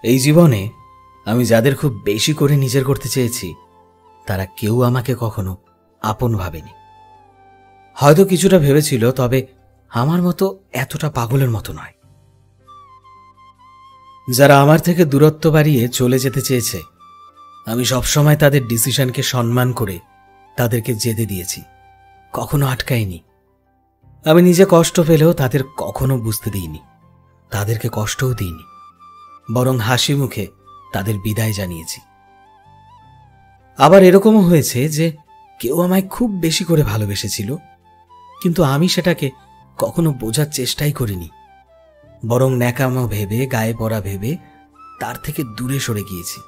এই জীবনে আমি যাদের খুব বেশি করে নিজের করতে চেয়েছি তারা কেউ আমাকে কখনো আপন ভাবেনি। হয়তো কিছুটা ভেবেছিল, তবে আমার মতো এতটা পাগলের মতো নয়। যারা আমার থেকে দূরত্ব বাড়িয়ে চলে যেতে চেয়েছে, আমি সবসময় তাদের ডিসিশনকে সম্মান করে তাদেরকে যেতে দিয়েছি, কখনো আটকাইনি। আমি নিজে কষ্ট পেলেও তাদের কখনো বুঝতে দিইনি, তাদেরকে কষ্টও দিইনি, বরং হাসি মুখে তাদের বিদায় জানিয়েছি। আবার এরকমও হয়েছে যে কেউ আমায় খুব বেশি করে ভালোবেসেছিল, কিন্তু আমি সেটাকে কখনো বোঝার চেষ্টাই করিনি, বরং ন্যাকামো ভেবে, গায়ে পড়া ভেবে তার থেকে দূরে সরে গিয়েছি।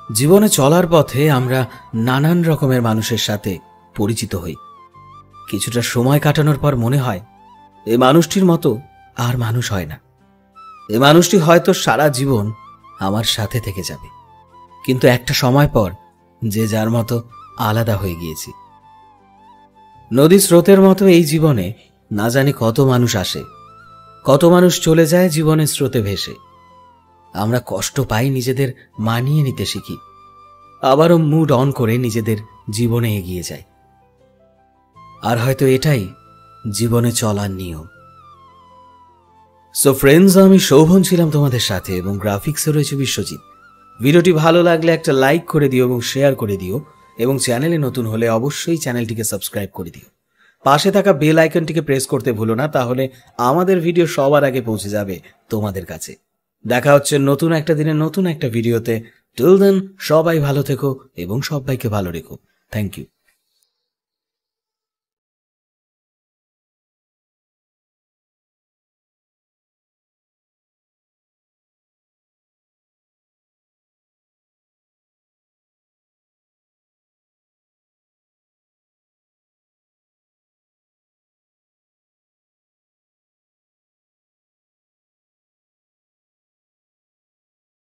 জীবনে চলার পথে আমরা নানান রকমের মানুষের সাথে পরিচিত হই। কিছুটা সময় কাটানোর পর মনে হয় এই মানুষটির মতো আর মানুষ হয় না, এই মানুষটি হয়তো সারা জীবন আমার সাথে থেকে যাবে। কিন্তু একটা সময় পর যে যার মতো আলাদা হয়ে গিয়েছি। নদী স্রোতের মতো এই জীবনে না জানি কত মানুষ আসে, কত মানুষ চলে যায় জীবনের স্রোতে ভেসে। আমরা কষ্ট পাই, নিজেদের মানিয়ে নিতে শিখি, আবারও মুড অন করে নিজেদের জীবনে এগিয়ে যাই। আর হয়তো এটাই জীবনে চলার নিয়ম। সো ফ্রেন্ডস, আমি শোভন ছিলাম তোমাদের সাথে এবং গ্রাফিক্সে রয়েছে বিশ্বজিৎ। ভিডিওটি ভালো লাগলে একটা লাইক করে দিও এবং শেয়ার করে দিও, এবং চ্যানেলে নতুন হলে অবশ্যই চ্যানেলটিকে সাবস্ক্রাইব করে দিও। পাশে থাকা বেল আইকনটিকে প্রেস করতে ভুলো না, তাহলে আমাদের ভিডিও সবার আগে পৌঁছে যাবে তোমাদের কাছে। দেখা হচ্ছে নতুন একটা দিনে নতুন একটা ভিডিওতে। টিল দেন সবাই ভালো থেকো এবং সবাইকে ভালো রেখো। Thank you.